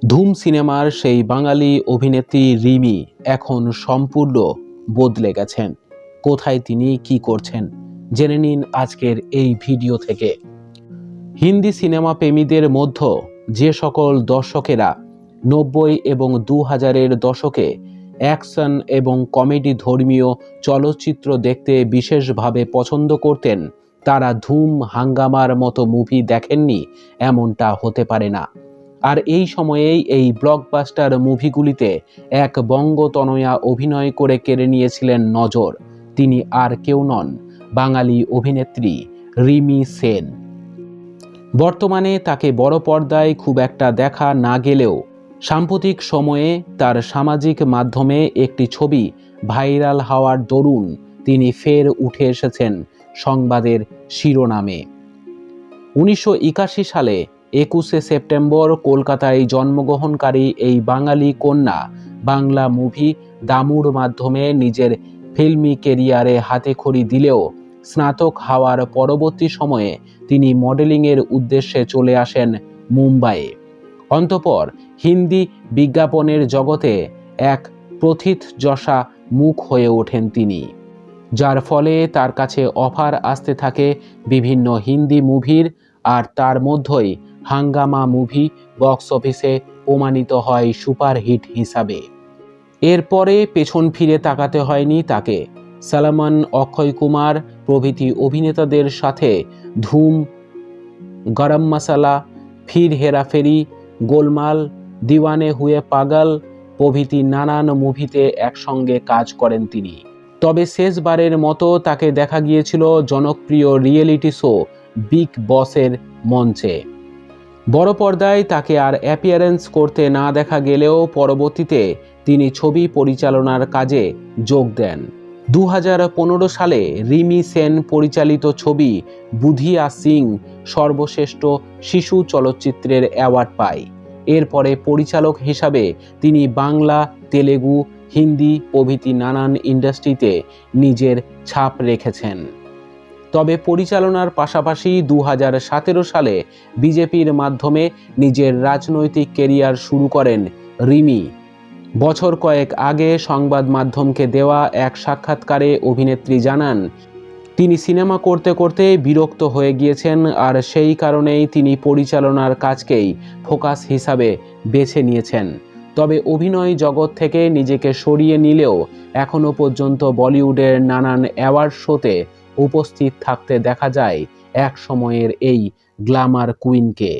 ধুম সিনেমার সেই বাঙালি অভিনেত্রী রিমি এখন সম্পূর্ণ বদলে গেছেন। কোথায় তিনি, কি করছেন, জেনে নিন আজকের এই ভিডিও থেকে। হিন্দি সিনেমা প্রেমীদের মধ্যে যে সকল দর্শকেরা 90 এবং 2000-এর দশকে অ্যাকশন এবং কমেডি ধর্মীয় চলচ্চিত্র দেখতে বিশেষভাবে পছন্দ করতেন, তারা ধুম, হাঙ্গামার মতো মুভি দেখেননি এমনটা হতে পারে না। আর এই সময়েই এই ব্লকবাস্টার মুভিগুলিতে এক বঙ্গতনয়া অভিনয় করে কেড়ে নিয়েছিলেন নজর। তিনি আর কেউ নন, বাঙালি অভিনেত্রী রিমি সেন। বর্তমানে তাকে বড় পর্দায় খুব একটা দেখা না গেলেও সাম্প্রতিক সময়ে তার সামাজিক মাধ্যমে একটি ছবি ভাইরাল হওয়ার দরুন তিনি ফের উঠে এসেছেন সংবাদের শিরোনামে। 1981 সালে 21শে সেপ্টেম্বর কলকাতায় জন্মগ্রহণকারী এই বাঙালি কন্যা বাংলা মুভি দামুর মাধ্যমে নিজের ফিল্মি কেরিয়ারে হাতেখড়ি দিলেও স্নাতক হওয়ার পরবর্তী সময়ে তিনি মডেলিংয়ের উদ্দেশ্যে চলে আসেন মুম্বাইয়ে। অতঃপর হিন্দি বিজ্ঞাপনের জগতে এক প্রথিতযশা মুখ হয়ে ওঠেন তিনি, যার ফলে তার কাছে অফার আসতে থাকে বিভিন্ন হিন্দি মুভির। আর তার মধ্যেই হাঙ্গামা মুভি বক্স অফিসে প্রমাণিত হয় সুপারহিট হিসাবে। এরপরে পেছন ফিরে তাকাতে হয়নি তাকে। সালমান, অক্ষয় কুমার প্রভৃতি অভিনেতাদের সাথে ধুম, গরম মশলা, ফির হেরাফেরি, গোলমাল, দিওয়ানে হুয়ে পাগল প্রভৃতি নানান মুভিতে একসঙ্গে কাজ করেন তিনি। তবে শেষবারের মতো তাকে দেখা গিয়েছিল জনপ্রিয় রিয়েলিটি শো বিগ বসের মঞ্চে। বড় পর্দায় তাকে আর অ্যাপিয়ারেন্স করতে না দেখা গেলেও পরবর্তীতে তিনি ছবি পরিচালনার কাজে যোগ দেন। 2015 সালে রিমি সেন পরিচালিত ছবি বুধিয়া সিং সর্বশ্রেষ্ঠ শিশু চলচ্চিত্রের অ্যাওয়ার্ড পায়। এরপরে পরিচালক হিসাবে তিনি বাংলা, তেলেগু, হিন্দি প্রভৃতি নানান ইন্ডাস্ট্রিতে নিজের ছাপ রেখেছেন। তবে পরিচালনার পাশাপাশি 2017 সালে বিজেপির মাধ্যমে নিজের রাজনৈতিক কেরিয়ার শুরু করেন রিমি। বছর কয়েক আগে সংবাদ মাধ্যমকে দেওয়া এক সাক্ষাৎকারে অভিনেত্রী জানান, তিনি সিনেমা করতে করতে বিরক্ত হয়ে গিয়েছেন, আর সেই কারণেই তিনি পরিচালনার কাজকেই ফোকাস হিসাবে বেছে নিয়েছেন। তবে অভিনয় জগৎ থেকে নিজেকে সরিয়ে নিলেও এখনও পর্যন্ত বলিউডের নানান অ্যাওয়ার্ড শোতে উপস্থিত থাকতে দেখা যায় এক সময়ের এই গ্ল্যামার কুইনকে।